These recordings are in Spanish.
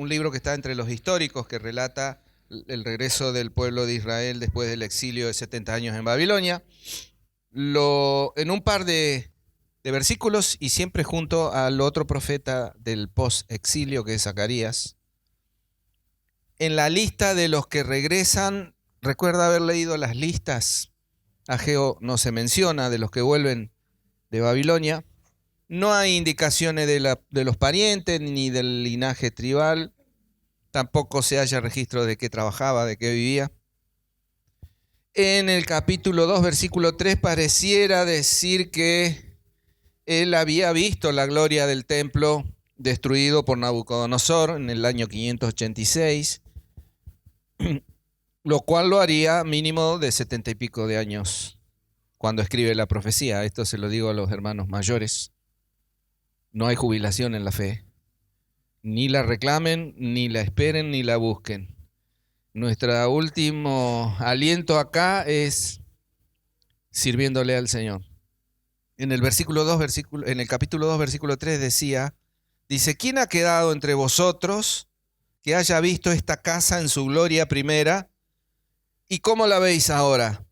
un libro que está entre los históricos que relata el regreso del pueblo de Israel después del exilio de 70 años en Babilonia. En un par de versículos y siempre junto al otro profeta del post-exilio que es Zacarías. En la lista de los que regresan, recuerda haber leído las listas. Ageo no se menciona de los que vuelven de Babilonia. No hay indicaciones de los parientes ni del linaje tribal. Tampoco se halla registro de qué trabajaba, de qué vivía. En el capítulo 2, versículo 3, pareciera decir que él había visto la gloria del templo destruido por Nabucodonosor en el año 586, lo cual lo haría mínimo de 70 y pico de años cuando escribe la profecía. Esto se lo digo a los hermanos mayores. No hay jubilación en la fe. Ni la reclamen, ni la esperen, ni la busquen. Nuestro último aliento acá es sirviéndole al Señor. En el en el capítulo 2, versículo 3 dice, ¿quién ha quedado entre vosotros que haya visto esta casa en su gloria primera? ¿Y cómo la veis ahora?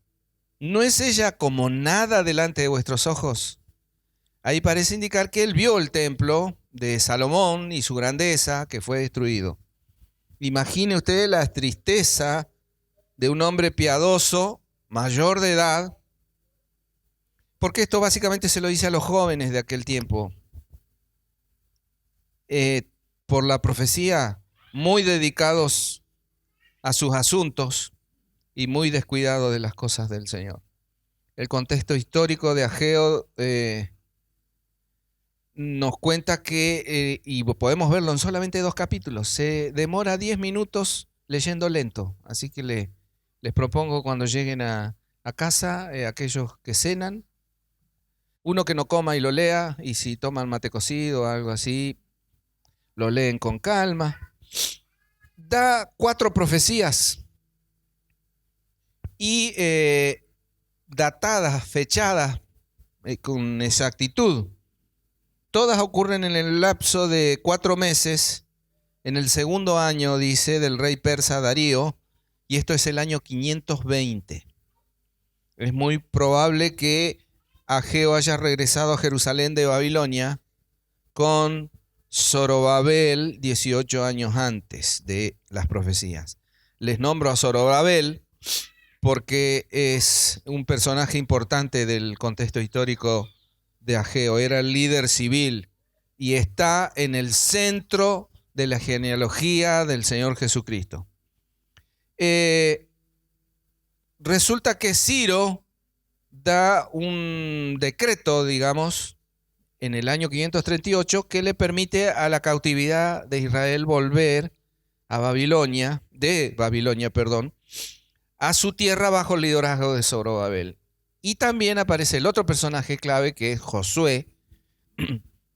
¿No es ella como nada delante de vuestros ojos? Ahí parece indicar que él vio el templo de Salomón y su grandeza que fue destruido. Imagine usted la tristeza de un hombre piadoso, mayor de edad, porque esto básicamente se lo dice a los jóvenes de aquel tiempo. Por la profecía, muy dedicados a sus asuntos y muy descuidados de las cosas del Señor. El contexto histórico de Ageo nos cuenta que, y podemos verlo en solamente 2 capítulos, se demora 10 minutos leyendo lento. Así que les propongo cuando lleguen a casa, aquellos que cenan, uno que no coma y lo lea, y si toman mate cocido o algo así, lo leen con calma. Da 4 profecías y datadas, fechadas con exactitud. Todas ocurren en el lapso de 4 meses, en el segundo año, dice, del rey persa Darío, y esto es el año 520. Es muy probable que Ageo haya regresado a Jerusalén de Babilonia con Zorobabel 18 años antes de las profecías. Les nombro a Zorobabel porque es un personaje importante del contexto histórico de Ageo. Era el líder civil y está en el centro de la genealogía del Señor Jesucristo. Resulta que Ciro da un decreto, digamos, en el año 538 que le permite a la cautividad de Israel volver a Babilonia, a su tierra bajo el liderazgo de Zorobabel. Y también aparece el otro personaje clave que es Josué,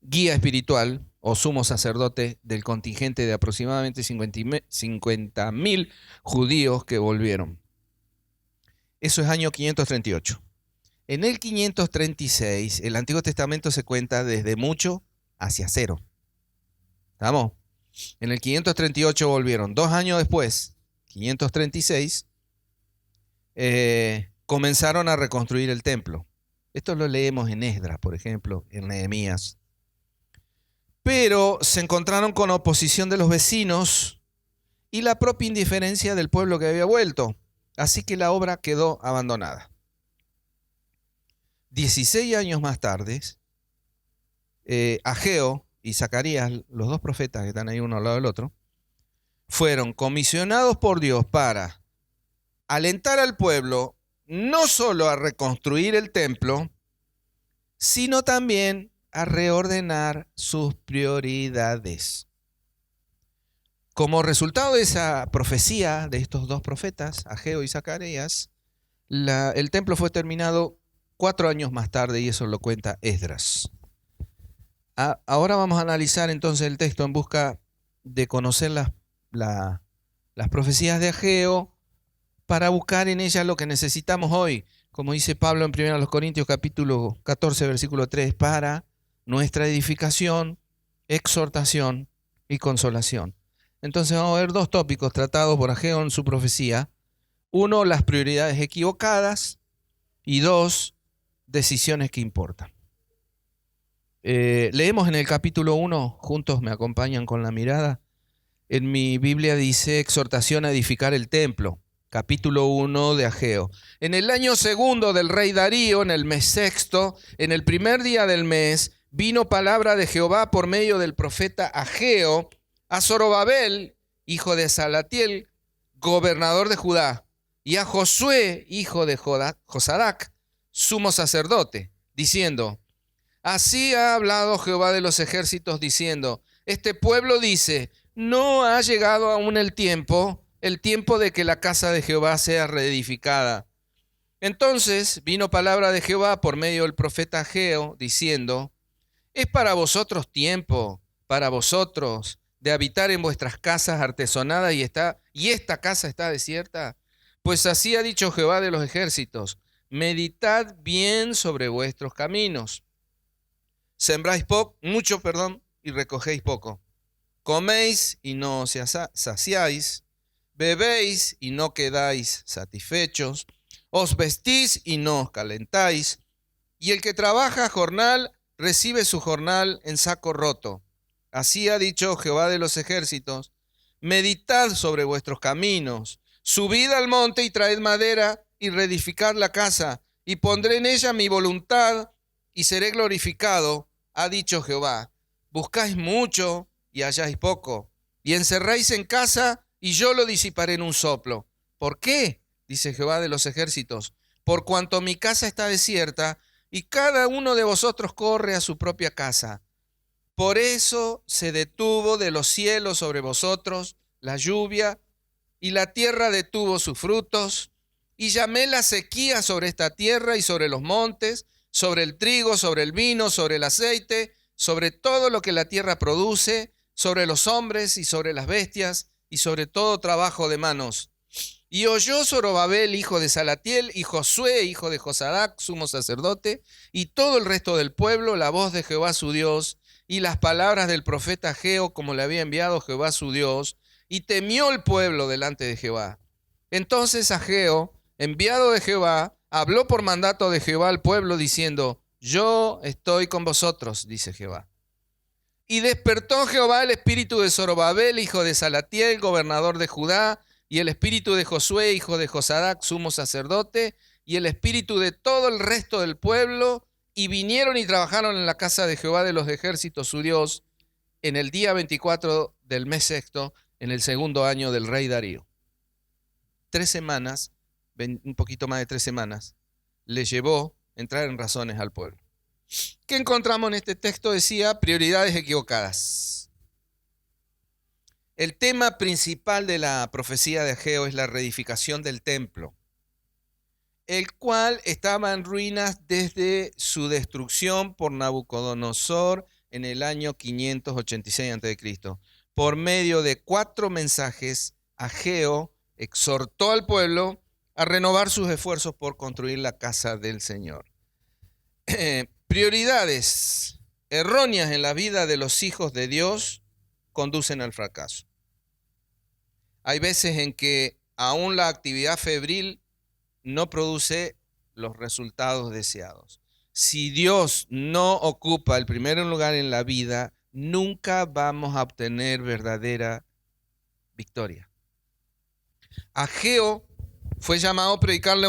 guía espiritual o sumo sacerdote del contingente de aproximadamente 50.000 judíos que volvieron. Eso es año 538. En el 536, el Antiguo Testamento se cuenta desde mucho hacia 0. ¿Estamos? En el 538 volvieron. 2 años después, 536, comenzaron a reconstruir el templo. Esto lo leemos en Esdras, por ejemplo, en Nehemías. Pero se encontraron con oposición de los vecinos y la propia indiferencia del pueblo que había vuelto. Así que la obra quedó abandonada. 16 años más tarde, Ageo y Zacarías, los 2 profetas que están ahí uno al lado del otro, fueron comisionados por Dios para alentar al pueblo no solo a reconstruir el templo, sino también a reordenar sus prioridades. Como resultado de esa profecía de estos 2 profetas, Ageo y Zacarías, el templo fue terminado 4 años más tarde y eso lo cuenta Esdras. Ahora vamos a analizar entonces el texto en busca de conocer las profecías de Ageo para buscar en ellas lo que necesitamos hoy, como dice Pablo en 1 Corintios capítulo 14, versículo 3, para nuestra edificación, exhortación y consolación. Entonces vamos a ver dos tópicos tratados por Ageo en su profecía. Uno, las prioridades equivocadas, y dos, decisiones que importan. Leemos en el capítulo 1, juntos me acompañan con la mirada. En mi Biblia dice exhortación a edificar el templo, capítulo 1 de Ageo. En el año segundo del rey Darío, en el mes sexto, en el primer día del mes, vino palabra de Jehová por medio del profeta Ageo a Zorobabel, hijo de Salatiel, gobernador de Judá, y a Josué, hijo de Josadac, sumo sacerdote, diciendo: así ha hablado Jehová de los ejércitos, diciendo: este pueblo dice, no ha llegado aún el tiempo de que la casa de Jehová sea reedificada. Entonces vino palabra de Jehová por medio del profeta Ageo, diciendo: es para vosotros tiempo, para vosotros, de habitar en vuestras casas artesonadas y esta casa está desierta. Pues así ha dicho Jehová de los ejércitos: meditad bien sobre vuestros caminos. Sembráis mucho, y recogéis poco. Coméis y no os saciáis. Bebéis y no quedáis satisfechos. Os vestís y no os calentáis. Y el que trabaja jornal recibe su jornal en saco roto. Así ha dicho Jehová de los ejércitos: meditad sobre vuestros caminos. Subid al monte y traed madera y reedificad la casa. Y pondré en ella mi voluntad y seré glorificado, ha dicho Jehová. Buscáis mucho y halláis poco, y encerráis en casa y yo lo disiparé en un soplo. ¿Por qué? Dice Jehová de los ejércitos: por cuanto mi casa está desierta y cada uno de vosotros corre a su propia casa. Por eso se detuvo de los cielos sobre vosotros la lluvia, y la tierra detuvo sus frutos, y llamé la sequía sobre esta tierra y sobre los montes, sobre el trigo, sobre el vino, sobre el aceite, sobre todo lo que la tierra produce, sobre los hombres y sobre las bestias, y sobre todo trabajo de manos. Y oyó Zorobabel, hijo de Salatiel, y Josué, hijo de Josadac, sumo sacerdote, y todo el resto del pueblo, la voz de Jehová su Dios, y las palabras del profeta Ageo, como le había enviado Jehová su Dios, y temió el pueblo delante de Jehová. Entonces Ageo, enviado de Jehová, habló por mandato de Jehová al pueblo, diciendo: yo estoy con vosotros, dice Jehová. Y despertó Jehová el espíritu de Zorobabel, hijo de Salatiel, gobernador de Judá, y el espíritu de Josué, hijo de Josadac, sumo sacerdote, y el espíritu de todo el resto del pueblo, y vinieron y trabajaron en la casa de Jehová de los ejércitos, su Dios, en el día 24 del mes sexto, en el segundo año del rey Darío. 3 semanas, un poquito más de 3 semanas, le llevó entrar en razones al pueblo. ¿Qué encontramos en este texto? Decía, prioridades equivocadas. El tema principal de la profecía de Ageo es la reedificación del templo, el cual estaba en ruinas desde su destrucción por Nabucodonosor en el año 586 a.C. Por medio de 4 mensajes, Ageo exhortó al pueblo a renovar sus esfuerzos por construir la casa del Señor. Prioridades erróneas en la vida de los hijos de Dios conducen al fracaso. Hay veces en que aún la actividad febril no produce los resultados deseados. Si Dios no ocupa el primer lugar en la vida, nunca vamos a obtener verdadera victoria. Ageo fue llamado a predicarle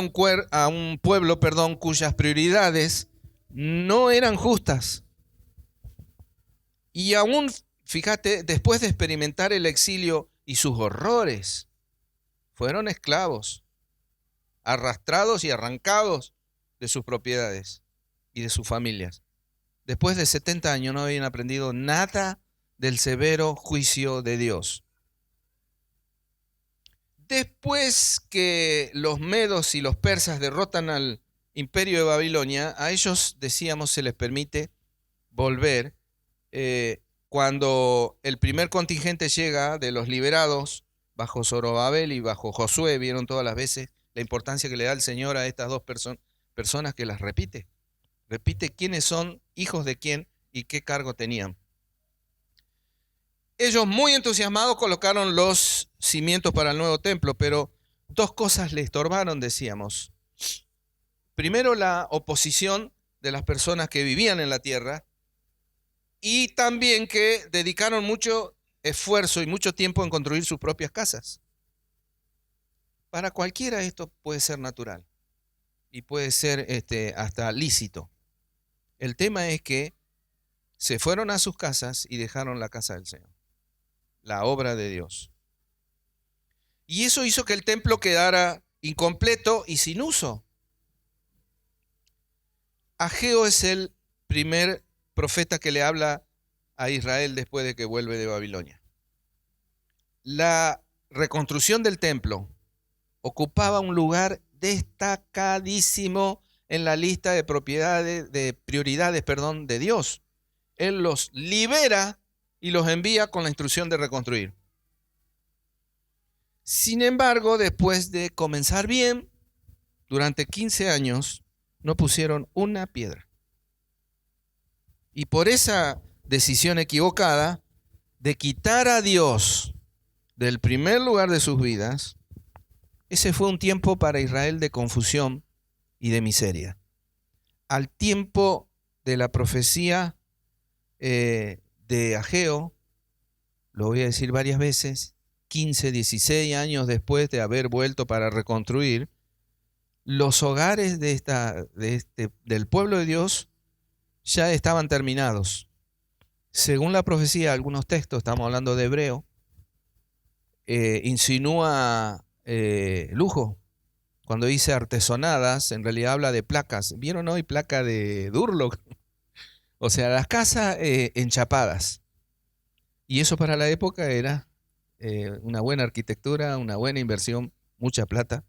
a un pueblo, cuyas prioridades no eran justas. Y aún, fíjate, después de experimentar el exilio y sus horrores, fueron esclavos, arrastrados y arrancados de sus propiedades y de sus familias. Después de 70 años no habían aprendido nada del severo juicio de Dios. Después que los medos y los persas derrotan al imperio de Babilonia, a ellos, decíamos, se les permite volver. Cuando el primer contingente llega de los liberados bajo Zorobabel y bajo Josué, vieron todas las veces la importancia que le da el Señor a estas dos personas que las repite. Repite quiénes son, hijos de quién y qué cargo tenían. Ellos muy entusiasmados colocaron los cimientos para el nuevo templo, pero dos cosas le estorbaron, decíamos. Primero, la oposición de las personas que vivían en la tierra y también que dedicaron mucho esfuerzo y mucho tiempo en construir sus propias casas. Para cualquiera esto puede ser natural y puede ser hasta lícito. El tema es que se fueron a sus casas y dejaron la casa del Señor, la obra de Dios. Y eso hizo que el templo quedara incompleto y sin uso. Ageo es el primer profeta que le habla a Israel después de que vuelve de Babilonia. La reconstrucción del templo ocupaba un lugar destacadísimo en la lista de prioridades de Dios. Él los libera y los envía con la instrucción de reconstruir. Sin embargo, después de comenzar bien, durante 15 años no pusieron una piedra. Y por esa decisión equivocada de quitar a Dios del primer lugar de sus vidas, ese fue un tiempo para Israel de confusión y de miseria. Al tiempo de la profecía de Ageo, lo voy a decir varias veces, 15, 16 años después de haber vuelto para reconstruir, los hogares del pueblo de Dios ya estaban terminados. Según la profecía, algunos textos, estamos hablando de Hebreo, insinúa lujo. Cuando dice artesonadas, en realidad habla de placas. ¿Vieron hoy placa de Durlock? O sea, las casas enchapadas. Y eso para la época era una buena arquitectura, una buena inversión, mucha plata.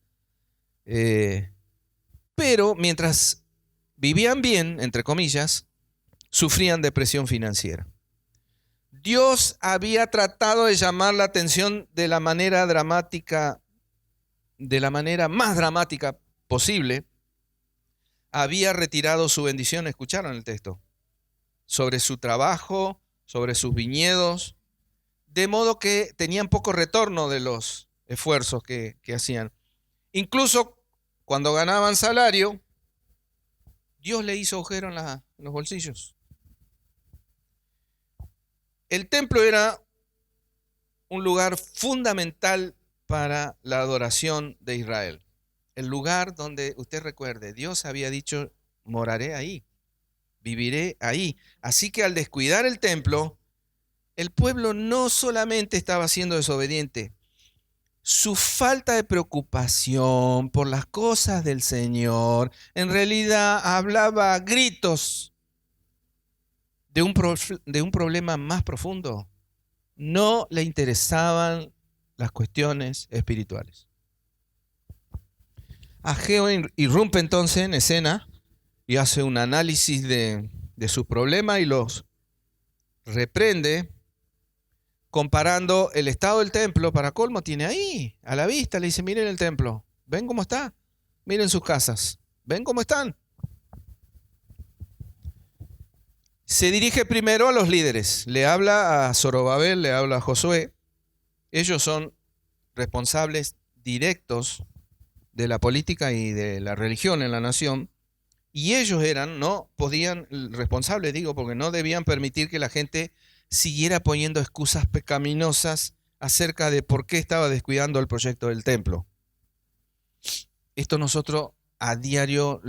Pero mientras vivían bien, entre comillas, sufrían depresión financiera. Dios había tratado de llamar la atención de la manera dramática, de la manera más dramática posible. Había retirado su bendición, escucharon el texto, sobre su trabajo, sobre sus viñedos, de modo que tenían poco retorno de los esfuerzos que hacían. Incluso cuando ganaban salario, Dios le hizo agujero en los bolsillos. El templo era un lugar fundamental para la adoración de Israel. El lugar donde, usted recuerde, Dios había dicho, moraré ahí, viviré ahí. Así que al descuidar el templo, el pueblo no solamente estaba siendo desobediente, su falta de preocupación por las cosas del Señor en realidad hablaba a gritos de un problema más profundo. No le interesaban las cuestiones espirituales. Ageo irrumpe entonces en escena y hace un análisis de sus problemas y los reprende, comparando el estado del templo. Para colmo, tiene ahí, a la vista, le dice, miren el templo, ven cómo está, miren sus casas, ven cómo están. Se dirige primero a los líderes, le habla a Zorobabel, le habla a Josué. Ellos son responsables directos de la política y de la religión en la nación, y ellos responsables digo, porque no debían permitir que la gente siguiera poniendo excusas pecaminosas acerca de por qué estaba descuidando el proyecto del templo. Esto nosotros a diario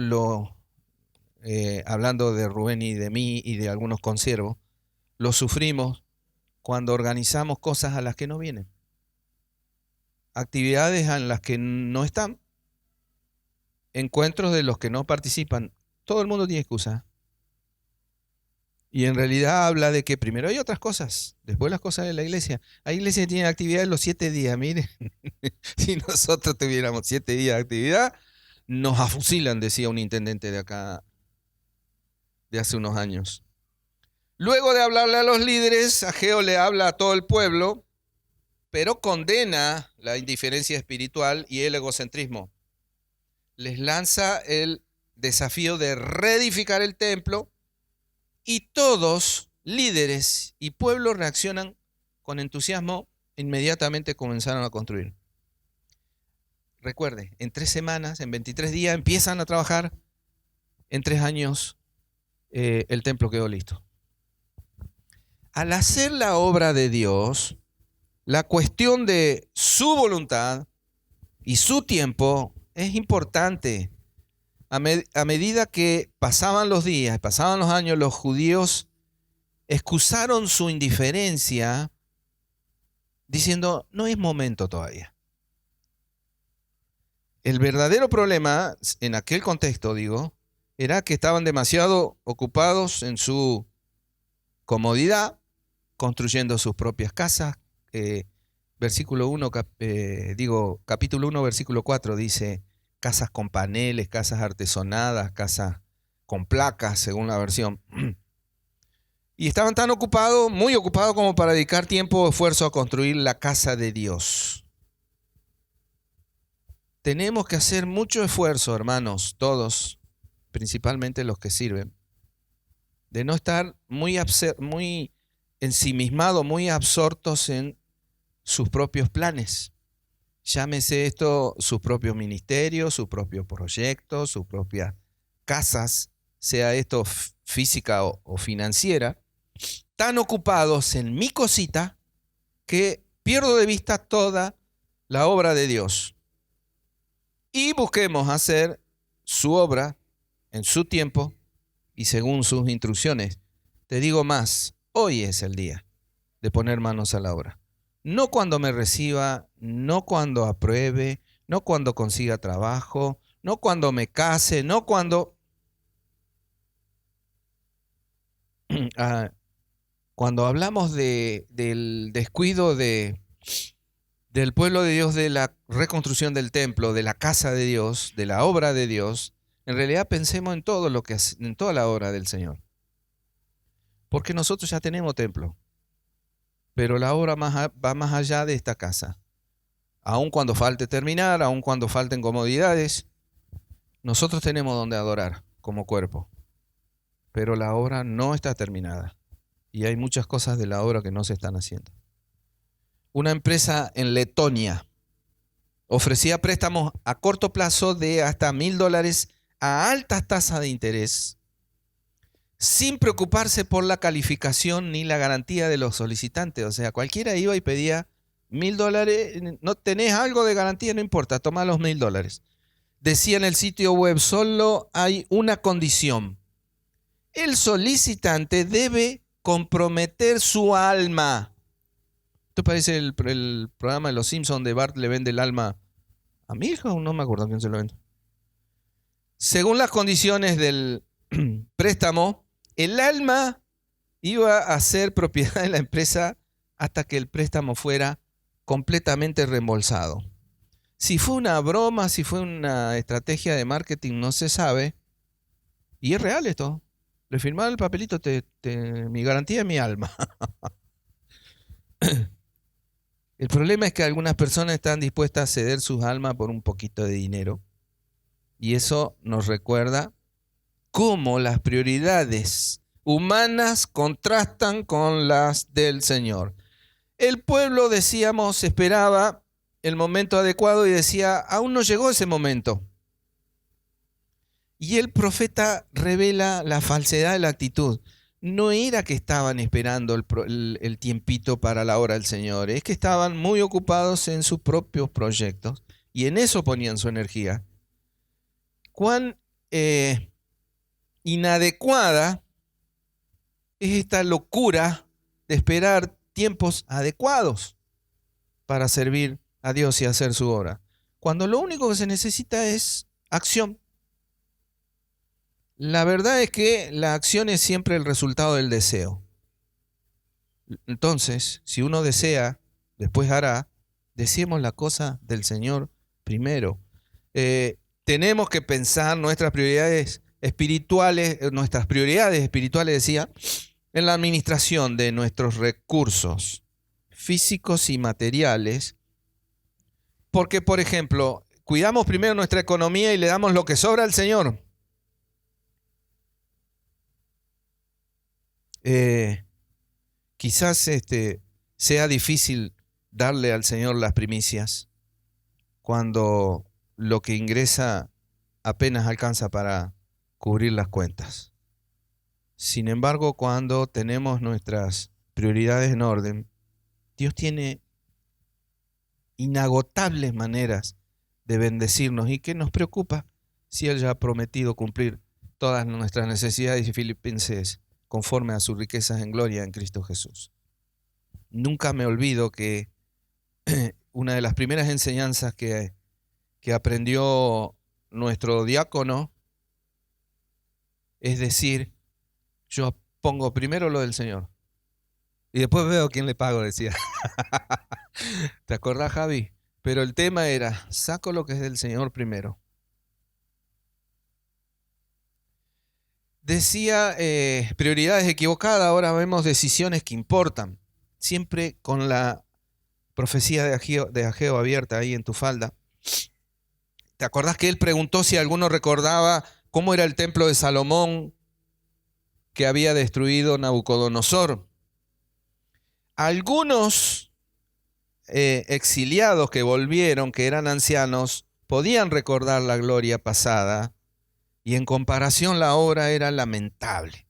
hablando de Rubén y de mí y de algunos consiervos, lo sufrimos cuando organizamos cosas a las que no vienen, actividades en las que no están, encuentros de los que no participan. Todo el mundo tiene excusa. Y en realidad habla de que primero hay otras cosas, después las cosas de la iglesia. Hay iglesias que tienen actividades los 7 días. Miren, si nosotros tuviéramos 7 días de actividad, nos afusilan, decía un intendente de acá de hace unos años. Luego de hablarle a los líderes, Ageo le habla a todo el pueblo, pero condena la indiferencia espiritual y el egocentrismo. Les lanza el desafío de reedificar el templo y todos, líderes y pueblo, reaccionan con entusiasmo, inmediatamente comenzaron a construir. Recuerde, en 3 semanas, en 23 días, empiezan a trabajar. En 3 años, el templo quedó listo. Al hacer la obra de Dios, la cuestión de su voluntad y su tiempo es importante. A medida que pasaban los días, pasaban los años, los judíos excusaron su indiferencia diciendo, no es momento todavía. El verdadero problema, en aquel contexto, digo, era que estaban demasiado ocupados en su comodidad, construyendo sus propias casas. Capítulo 1, versículo 4 dice, casas con paneles, casas artesonadas, casas con placas, según la versión. Y estaban tan ocupados, muy ocupados, como para dedicar tiempo o esfuerzo a construir la casa de Dios. Tenemos que hacer mucho esfuerzo, hermanos, todos, principalmente los que sirven, de no estar muy ensimismados, muy absortos en sus propios planes. Llámese esto sus propios ministerios, sus propios proyectos, sus propias casas, sea esto física o financiera, tan ocupados en mi cosita que pierdo de vista toda la obra de Dios. Y busquemos hacer su obra en su tiempo y según sus instrucciones. Te digo más, hoy es el día de poner manos a la obra. No cuando me reciba, no cuando apruebe, no cuando consiga trabajo, no cuando me case, no cuando... Cuando hablamos del descuido del pueblo de Dios, de la reconstrucción del templo, de la casa de Dios, de la obra de Dios, en realidad pensemos en todo lo que en toda la obra del Señor. Porque nosotros ya tenemos templo, pero la obra va más allá de esta casa. Aun cuando falte terminar, aun cuando falten comodidades, nosotros tenemos donde adorar como cuerpo, pero la obra no está terminada. Y hay muchas cosas de la obra que no se están haciendo. Una empresa en Letonia ofrecía préstamos a corto plazo de hasta $1,000 a altas tasas de interés, sin preocuparse por la calificación ni la garantía de los solicitantes. O sea, cualquiera iba y pedía $1,000, no tenés algo de garantía, no importa, toma los $1,000. Decía en el sitio web, solo hay una condición. El solicitante debe comprometer su alma. Esto parece el programa de Los Simpsons de Bart le vende el alma a mi hija, o no me acuerdo a quién se lo vende. Según las condiciones del préstamo, el alma iba a ser propiedad de la empresa hasta que el préstamo fuera completamente reembolsado. Si fue una broma, si fue una estrategia de marketing, no se sabe. Y es real esto. Le firmaron el papelito, mi garantía es mi alma. El problema es que algunas personas están dispuestas a ceder sus almas por un poquito de dinero. Y eso nos recuerda cómo las prioridades humanas contrastan con las del Señor. El pueblo, decíamos, esperaba el momento adecuado y decía, aún no llegó ese momento. Y el profeta revela la falsedad de la actitud. No era que estaban esperando el tiempito para la hora del Señor, es que estaban muy ocupados en sus propios proyectos y en eso ponían su energía. Cuán inadecuada es esta locura de esperar tiempos adecuados para servir a Dios y hacer su obra, cuando lo único que se necesita es acción. La verdad es que la acción es siempre el resultado del deseo. Entonces, si uno desea, después hará. Deseemos la cosa del Señor primero. Tenemos que pensar nuestras prioridades espirituales, decía, en la administración de nuestros recursos físicos y materiales. Porque, por ejemplo, cuidamos primero nuestra economía y le damos lo que sobra al Señor. Quizás sea difícil darle al Señor las primicias cuando lo que ingresa apenas alcanza para cubrir las cuentas. Sin embargo, cuando tenemos nuestras prioridades en orden, Dios tiene inagotables maneras de bendecirnos. ¿Y qué nos preocupa? Si Él ya ha prometido cumplir todas nuestras necesidades, y Filipenses, conforme a sus riquezas en gloria en Cristo Jesús. Nunca me olvido que una de las primeras enseñanzas que aprendió nuestro diácono es decir, yo pongo primero lo del Señor y después veo a quién le pago, decía. ¿Te acordás, Javi? Pero el tema era, saco lo que es del Señor primero. Decía prioridades equivocadas, ahora vemos decisiones que importan. Siempre con la profecía de Ageo abierta ahí en tu falda. ¿Te acordás que él preguntó si alguno recordaba cómo era el templo de Salomón que había destruido Nabucodonosor? Algunos exiliados que volvieron, que eran ancianos, podían recordar la gloria pasada y en comparación la obra era lamentable.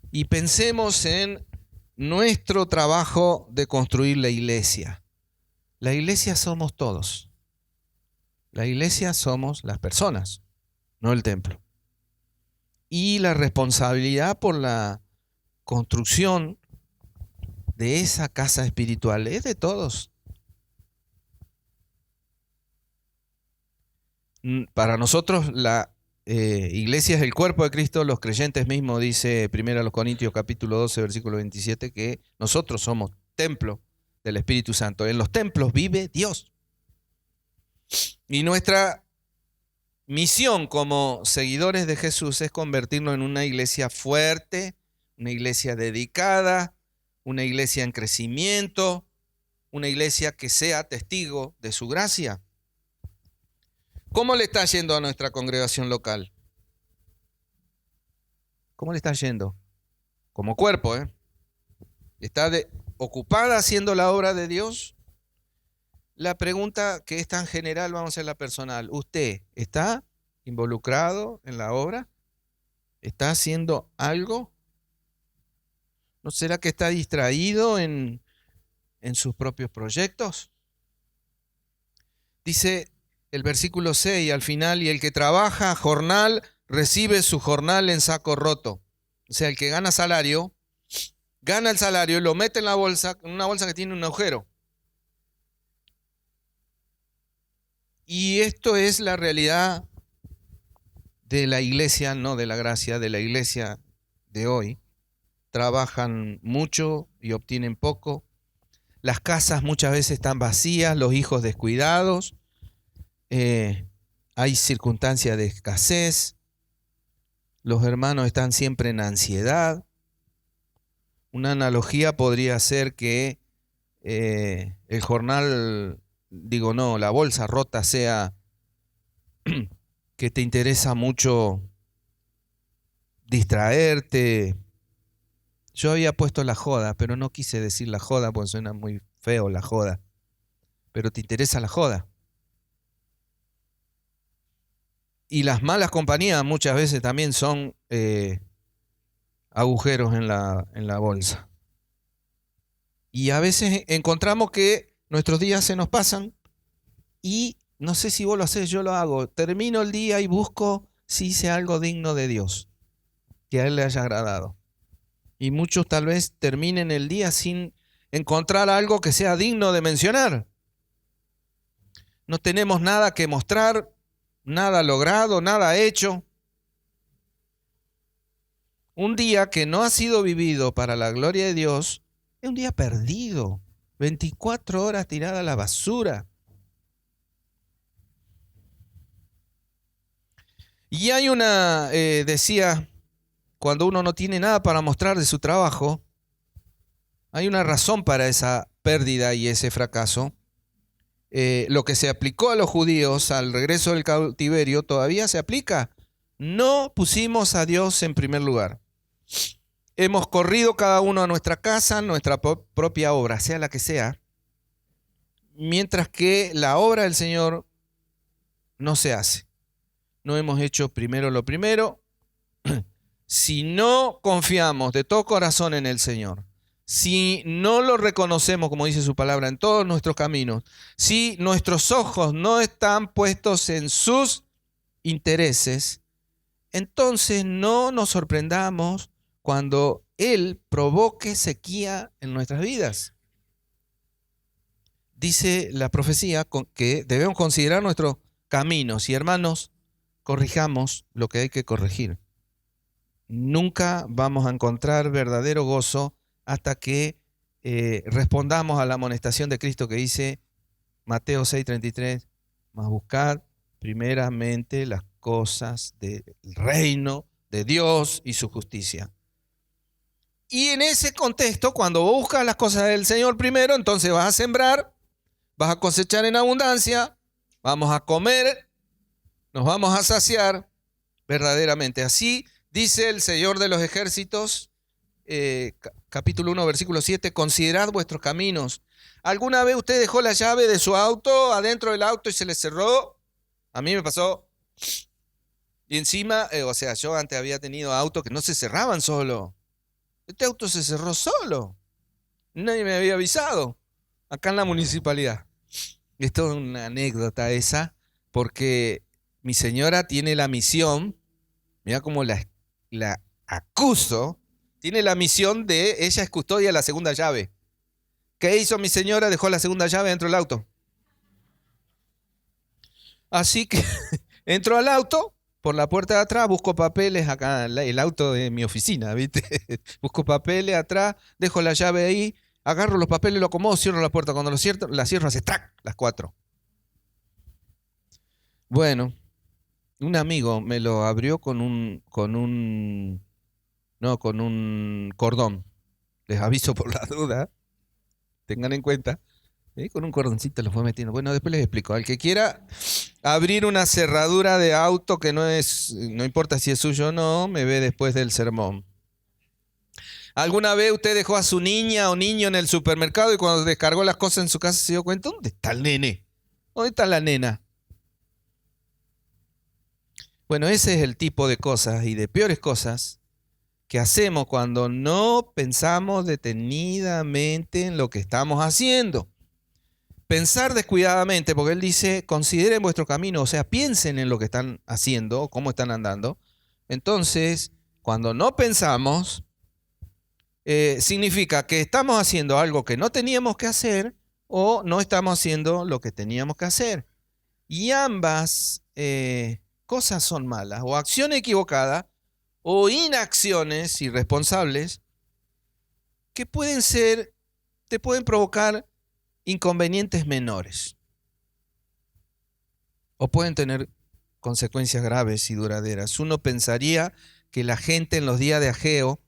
Y pensemos en nuestro trabajo de construir la iglesia. La iglesia somos todos. La iglesia somos las personas, no el templo. Y la responsabilidad por la construcción de esa casa espiritual es de todos. Para nosotros la iglesia es el cuerpo de Cristo, los creyentes mismos, dice 1 Corintios capítulo 12, versículo 27, que nosotros somos templo del Espíritu Santo. En los templos vive Dios. Y nuestra misión como seguidores de Jesús es convertirnos en una iglesia fuerte, una iglesia dedicada, una iglesia en crecimiento, una iglesia que sea testigo de su gracia. ¿Cómo le está yendo a nuestra congregación local? ¿Cómo le está yendo? Como cuerpo, ¿eh? ¿Está ocupada haciendo la obra de Dios? La pregunta que es tan general, vamos a hacer la personal. ¿Usted está involucrado en la obra? ¿Está haciendo algo? ¿No será que está distraído en sus propios proyectos? Dice el versículo 6 al final, y el que trabaja jornal recibe su jornal en saco roto. O sea, el que gana salario, gana el salario y lo mete en la bolsa, en una bolsa que tiene un agujero. Y esto es la realidad de la iglesia, no de la gracia, de la iglesia de hoy. Trabajan mucho y obtienen poco. Las casas muchas veces están vacías, los hijos descuidados. Hay circunstancias de escasez. Los hermanos están siempre en ansiedad. Una analogía podría ser que el jornal, la bolsa rota sea que te interesa mucho distraerte. Yo había puesto la joda, pero no quise decir la joda porque suena muy feo la joda. Pero te interesa la joda. Y las malas compañías muchas veces también son agujeros en la bolsa. Y a veces encontramos que nuestros días se nos pasan y no sé si vos lo hacés, yo lo hago. Termino el día y busco si hice algo digno de Dios, que a Él le haya agradado. Y muchos tal vez terminen el día sin encontrar algo que sea digno de mencionar. No tenemos nada que mostrar, nada logrado, nada hecho. Un día que no ha sido vivido para la gloria de Dios es un día perdido. 24 horas tirada a la basura. Y hay decía, cuando uno no tiene nada para mostrar de su trabajo, hay una razón para esa pérdida y ese fracaso. Lo que se aplicó a los judíos al regreso del cautiverio todavía se aplica. No pusimos a Dios en primer lugar. hemos corrido cada uno a nuestra casa, nuestra propia obra, sea la que sea, mientras que la obra del Señor no se hace. No hemos hecho primero lo primero. Si no confiamos de todo corazón en el Señor, si no lo reconocemos, como dice su palabra, en todos nuestros caminos, si nuestros ojos no están puestos en sus intereses, entonces no nos sorprendamos cuando Él provoque sequía en nuestras vidas. Dice la profecía que debemos considerar nuestros caminos y, hermanos, corrijamos lo que hay que corregir. Nunca vamos a encontrar verdadero gozo hasta que respondamos a la amonestación de Cristo que dice Mateo 6:33, mas buscad primeramente las cosas del reino de Dios y su justicia. Y en ese contexto, cuando buscas las cosas del Señor primero, entonces vas a sembrar, vas a cosechar en abundancia, vamos a comer, nos vamos a saciar verdaderamente. Así dice el Señor de los ejércitos, capítulo 1, versículo 7, considerad vuestros caminos. ¿Alguna vez usted dejó la llave de su auto adentro del auto y se le cerró? A mí me pasó. Y encima, yo antes había tenido autos que no se cerraban solo. Este auto se cerró solo. Nadie me había avisado. Acá en la municipalidad. Esto es una anécdota esa, porque mi señora tiene la misión, mira cómo la acuso, tiene la misión de, ella es custodia de la segunda llave. ¿Qué hizo mi señora? Dejó la segunda llave dentro del auto. Así que entro al auto, por la puerta de atrás, busco papeles, acá el auto de mi oficina, ¿viste? Busco papeles atrás, dejo la llave ahí, agarro los papeles, lo acomodo, cierro la puerta. Cuando la cierro, hace ¡trac! Las 4. Bueno, un amigo me lo abrió con un cordón. Les aviso por la duda, tengan en cuenta. Con un cordoncito lo fue metiendo. Bueno, después les explico. Al que quiera abrir una cerradura de auto que no importa si es suyo o no, me ve después del sermón. ¿Alguna vez usted dejó a su niña o niño en el supermercado y cuando descargó las cosas en su casa se dio cuenta? ¿Dónde está el nene? ¿Dónde está la nena? Bueno, ese es el tipo de cosas y de peores cosas que hacemos cuando no pensamos detenidamente en lo que estamos haciendo. Pensar descuidadamente, porque él dice, consideren vuestro camino, o sea, piensen en lo que están haciendo, cómo están andando. Entonces, cuando no pensamos, significa que estamos haciendo algo que no teníamos que hacer o no estamos haciendo lo que teníamos que hacer. Y ambas cosas son malas, o acción equivocada o inacciones irresponsables que te pueden provocar inconvenientes menores o pueden tener consecuencias graves y duraderas. Uno pensaría que la gente en los días de Ageo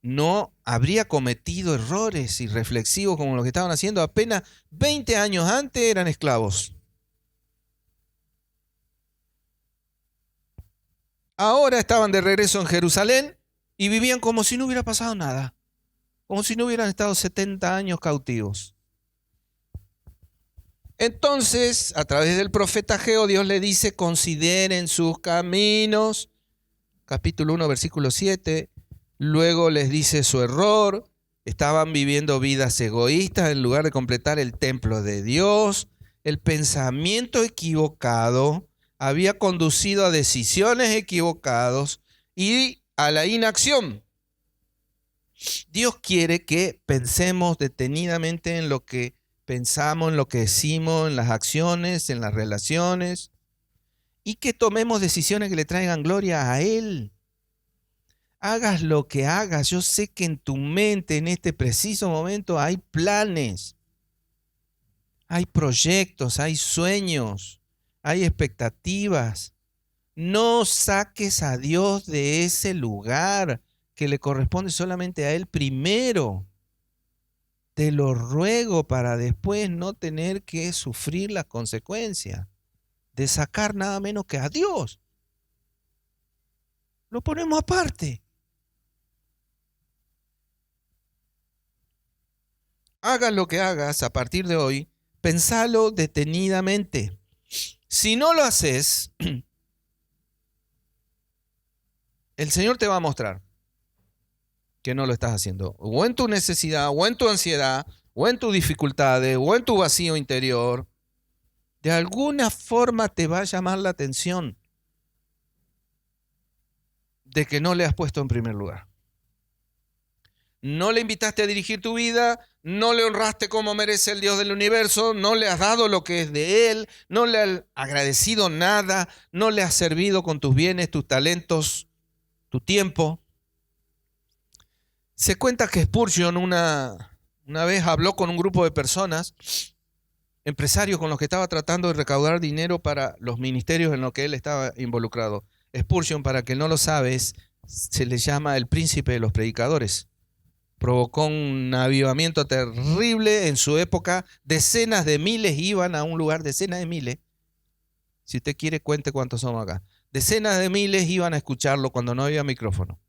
no habría cometido errores irreflexivos como los que estaban haciendo. Apenas 20 años antes eran esclavos. Ahora estaban de regreso en Jerusalén y vivían como si no hubiera pasado nada, como si no hubieran estado 70 años cautivos. Entonces, a través del profeta Ageo, Dios le dice, consideren sus caminos. Capítulo 1, versículo 7. Luego les dice su error. Estaban viviendo vidas egoístas en lugar de completar el templo de Dios. El pensamiento equivocado había conducido a decisiones equivocadas y a la inacción. Dios quiere que pensemos detenidamente en lo que pensamos, en lo que decimos, en las acciones, en las relaciones, y que tomemos decisiones que le traigan gloria a Él. Hagas lo que hagas, yo sé que en tu mente en este preciso momento hay planes, hay proyectos, hay sueños, hay expectativas. No saques a Dios de ese lugar que le corresponde solamente a Él primero. Te lo ruego para después no tener que sufrir las consecuencias de sacar nada menos que a Dios. Lo ponemos aparte. hagas lo que hagas a partir de hoy, pensalo detenidamente. Si no lo haces, el Señor te va a mostrar que no lo estás haciendo. O en tu necesidad, o en tu ansiedad, o en tus dificultades, o en tu vacío interior. De alguna forma te va a llamar la atención de que no le has puesto en primer lugar. No le invitaste a dirigir tu vida, no le honraste como merece el Dios del universo, no le has dado lo que es de Él, no le has agradecido nada, no le has servido con tus bienes, tus talentos, tu tiempo. Se cuenta que Spurgeon una vez habló con un grupo de personas, empresarios con los que estaba tratando de recaudar dinero para los ministerios en los que él estaba involucrado. Spurgeon, para que no lo sabes, se le llama el príncipe de los predicadores. Provocó un avivamiento terrible en su época. Decenas de miles iban a un lugar, decenas de miles. Si usted quiere, cuente cuántos somos acá. Decenas de miles iban a escucharlo cuando no había micrófono.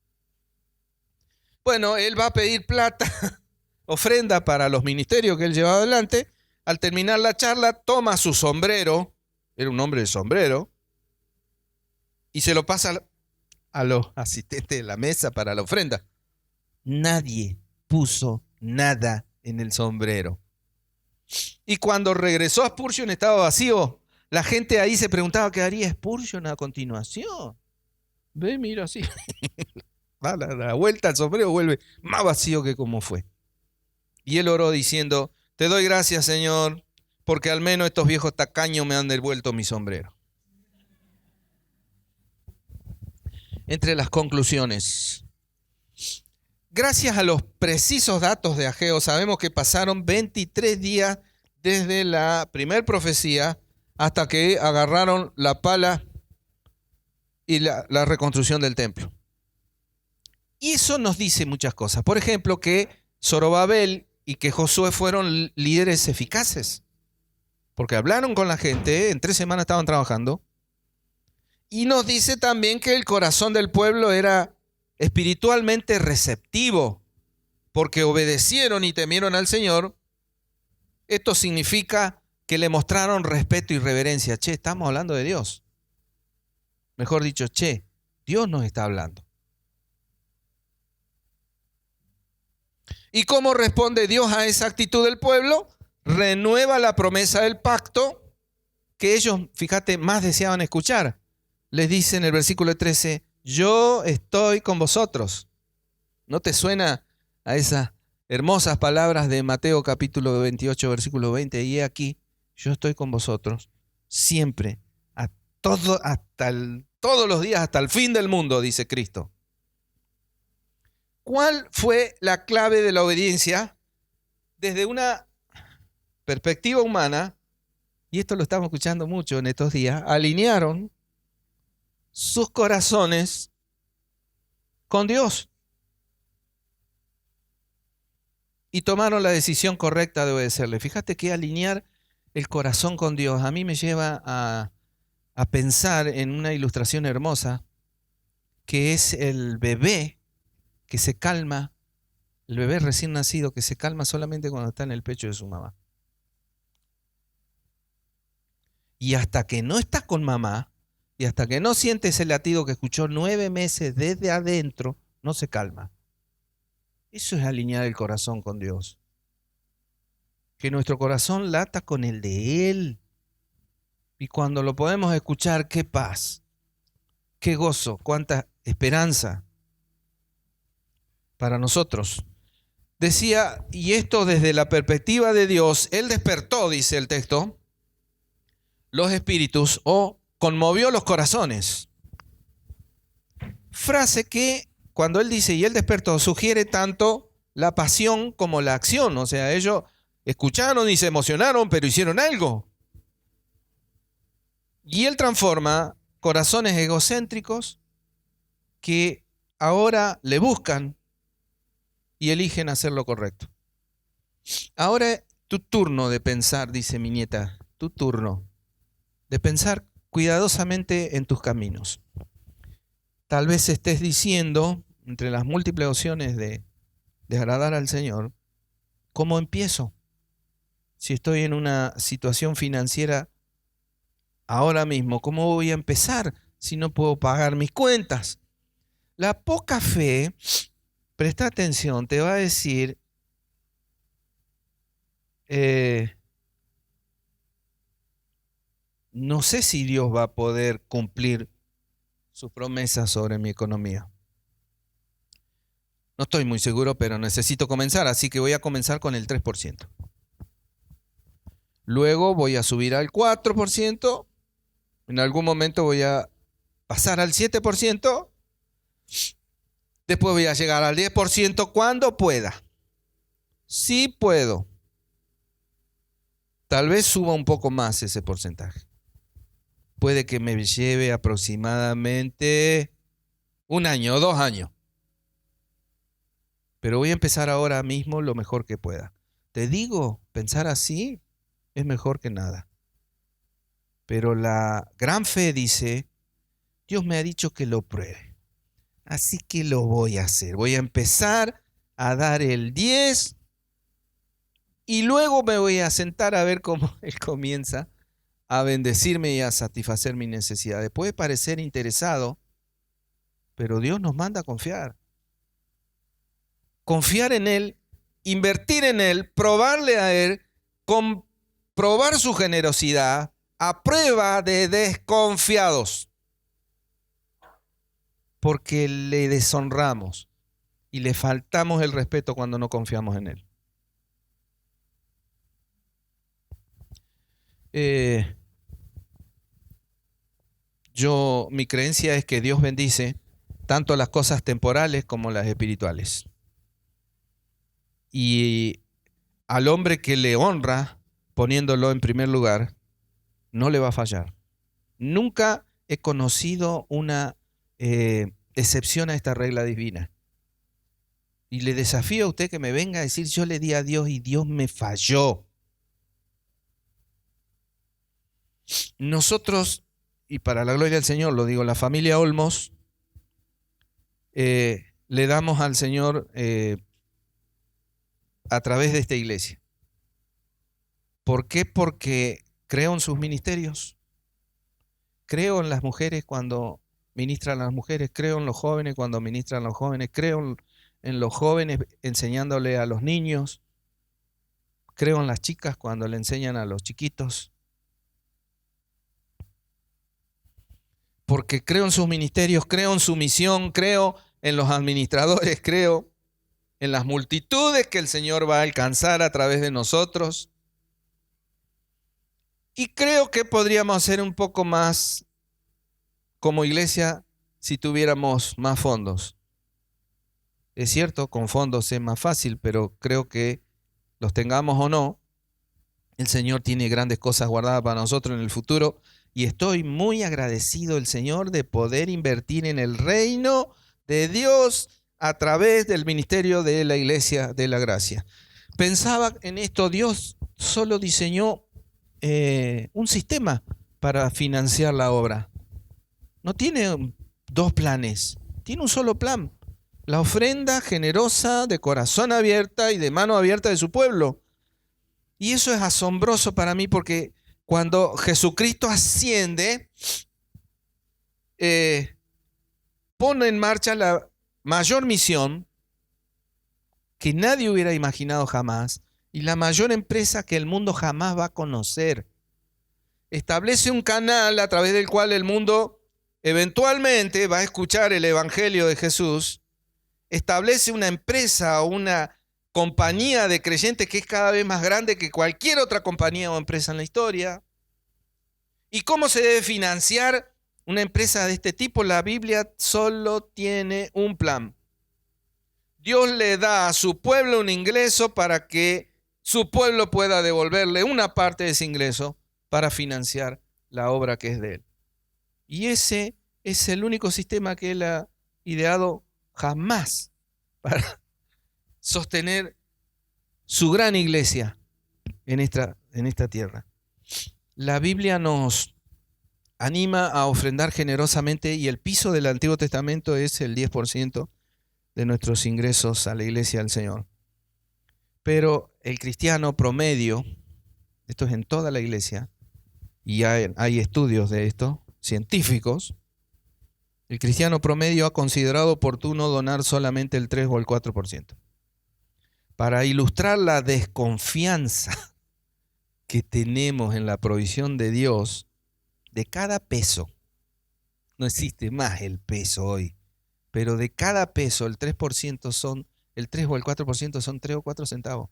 Bueno, él va a pedir plata, ofrenda para los ministerios que él llevaba adelante. Al terminar la charla, toma su sombrero, era un hombre de sombrero, y se lo pasa a los asistentes de la mesa para la ofrenda. Nadie puso nada en el sombrero. Y cuando regresó a Spurgeon estaba vacío. La gente ahí se preguntaba qué haría Spurgeon a continuación. Ve, mira así. Da la vuelta al sombrero, vuelve más vacío que como fue. Y él oró diciendo: te doy gracias, Señor, porque al menos estos viejos tacaños me han devuelto mi sombrero. Entre las conclusiones, gracias a los precisos datos de Ageo, sabemos que pasaron 23 días desde la primer profecía hasta que agarraron la pala y la reconstrucción del templo. Y eso nos dice muchas cosas. Por ejemplo, que Zorobabel y que Josué fueron líderes eficaces, porque hablaron con la gente, en 3 semanas estaban trabajando. Y nos dice también que el corazón del pueblo era espiritualmente receptivo, porque obedecieron y temieron al Señor. Esto significa que le mostraron respeto y reverencia. Che, estamos hablando de Dios. Mejor dicho, che, Dios nos está hablando. ¿Y cómo responde Dios a esa actitud del pueblo? Renueva la promesa del pacto que ellos, fíjate, más deseaban escuchar. Les dice en el versículo 13, yo estoy con vosotros. ¿No te suena a esas hermosas palabras de Mateo capítulo 28, versículo 20? Y he aquí, yo estoy con vosotros siempre, todos los días hasta el fin del mundo, dice Cristo. ¿Cuál fue la clave de la obediencia? Desde una perspectiva humana, y esto lo estamos escuchando mucho en estos días, alinearon sus corazones con Dios y tomaron la decisión correcta de obedecerle. Fíjate que alinear el corazón con Dios a mí me lleva a pensar en una ilustración hermosa que es el bebé que se calma, el bebé recién nacido que se calma solamente cuando está en el pecho de su mamá. Y hasta que no está con mamá, y hasta que no siente ese latido que escuchó 9 meses desde adentro, no se calma. Eso es alinear el corazón con Dios. Que nuestro corazón lata con el de Él. Y cuando lo podemos escuchar, qué paz, qué gozo, cuánta esperanza para nosotros. Decía, y esto desde la perspectiva de Dios, Él despertó, dice el texto, los espíritus o conmovió los corazones. Frase que cuando Él dice y Él despertó sugiere tanto la pasión como la acción. O sea, ellos escucharon y se emocionaron, pero hicieron algo. Y Él transforma corazones egocéntricos que ahora le buscan y eligen hacer lo correcto. Ahora tu turno de pensar, dice mi nieta, tu turno de pensar cuidadosamente en tus caminos. Tal vez estés diciendo, entre las múltiples opciones de agradar al Señor, ¿cómo empiezo? Si estoy en una situación financiera ahora mismo, ¿cómo voy a empezar si no puedo pagar mis cuentas? La poca fe, presta atención, te va a decir, no sé si Dios va a poder cumplir sus promesas sobre mi economía. No estoy muy seguro, pero necesito comenzar, así que voy a comenzar con el 3%. Luego voy a subir al 4%. En algún momento voy a pasar al 7%. Después voy a llegar al 10% cuando pueda. Sí puedo. Tal vez suba un poco más ese porcentaje. Puede que me lleve aproximadamente 1 año o 2 años. Pero voy a empezar ahora mismo lo mejor que pueda. Te digo, pensar así es mejor que nada. Pero la gran fe dice, Dios me ha dicho que lo pruebe. Así que lo voy a hacer. Voy a empezar a dar el 10 y luego me voy a sentar a ver cómo Él comienza a bendecirme y a satisfacer mis necesidades. Puede parecer interesado, pero Dios nos manda a confiar. Confiar en Él, invertir en Él, probarle a Él, comprobar su generosidad a prueba de desconfiados. Porque le deshonramos y le faltamos el respeto cuando no confiamos en Él. Mi creencia es que Dios bendice tanto las cosas temporales como las espirituales. Y al hombre que le honra, poniéndolo en primer lugar, no le va a fallar. Nunca he conocido una excepción a esta regla divina. Y le desafío a usted que me venga a decir, yo le di a Dios y Dios me falló. Nosotros, y para la gloria del Señor, lo digo, la familia Olmos, le damos al Señor a través de esta iglesia. ¿Por qué? Porque creo en sus ministerios. Creo en las mujeres cuando ministran a las mujeres. Creo en los jóvenes cuando ministran a los jóvenes. Creo en los jóvenes enseñándole a los niños. Creo en las chicas cuando le enseñan a los chiquitos. Porque creo en sus ministerios, creo en su misión, creo en los administradores, creo en las multitudes que el Señor va a alcanzar a través de nosotros. Y creo que podríamos hacer un poco más como iglesia si tuviéramos más fondos. Es cierto, con fondos es más fácil, pero creo que los tengamos o no, el Señor tiene grandes cosas guardadas para nosotros en el futuro. Y estoy muy agradecido del Señor de poder invertir en el reino de Dios a través del ministerio de la Iglesia de la Gracia. Pensaba en esto, Dios solo diseñó un sistema para financiar la obra. No tiene 2 planes, tiene un solo plan. La ofrenda generosa, de corazón abierta y de mano abierta de su pueblo. Y eso es asombroso para mí porque cuando Jesucristo asciende, pone en marcha la mayor misión que nadie hubiera imaginado jamás y la mayor empresa que el mundo jamás va a conocer. Establece un canal a través del cual el mundo eventualmente va a escuchar el Evangelio de Jesús. Establece una empresa o una compañía de creyentes que es cada vez más grande que cualquier otra compañía o empresa en la historia. ¿Y cómo se debe financiar una empresa de este tipo? La Biblia solo tiene un plan. Dios le da a su pueblo un ingreso para que su pueblo pueda devolverle una parte de ese ingreso para financiar la obra que es de Él. Y ese es el único sistema que Él ha ideado jamás para sostener su gran iglesia en esta tierra. La Biblia nos anima a ofrendar generosamente y el piso del Antiguo Testamento es el 10% de nuestros ingresos a la iglesia del Señor. Pero el cristiano promedio, esto es en toda la iglesia, y hay estudios de esto, científicos, el cristiano promedio ha considerado oportuno donar solamente el 3 o el 4%. Para ilustrar la desconfianza que tenemos en la provisión de Dios, de cada peso, no existe más el peso hoy, pero de cada peso el 3% son, el 3 o el 4% son 3 o 4 centavos.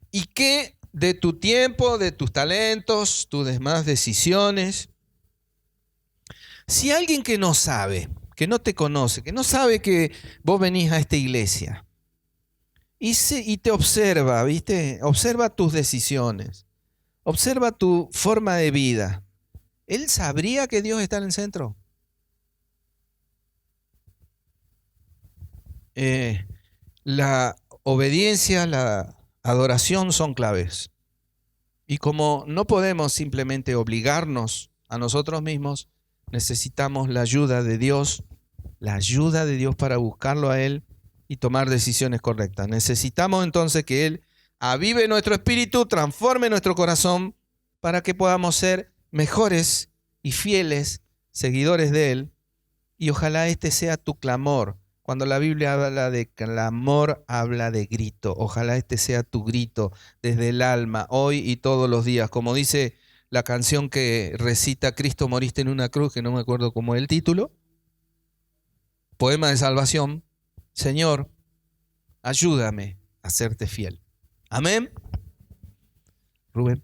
¿Y qué de tu tiempo, de tus talentos, tus demás decisiones? Si alguien que no sabe, que no te conoce, que no sabe que vos venís a esta iglesia y te observa, ¿viste? Observa tus decisiones, observa tu forma de vida. ¿Él sabría que Dios está en el centro? La obediencia, la adoración son claves. Y como no podemos simplemente obligarnos a nosotros mismos, necesitamos la ayuda de Dios para buscarlo a Él y tomar decisiones correctas. Necesitamos entonces que Él avive nuestro espíritu, transforme nuestro corazón para que podamos ser mejores y fieles seguidores de Él. Y ojalá este sea tu clamor. Cuando la Biblia habla de clamor, habla de grito. Ojalá este sea tu grito desde el alma, hoy y todos los días. Como dice la canción que recita Cristo moriste en una cruz, que no me acuerdo cómo es el título. Poema de salvación. Señor, ayúdame a serte fiel. Amén. Rubén.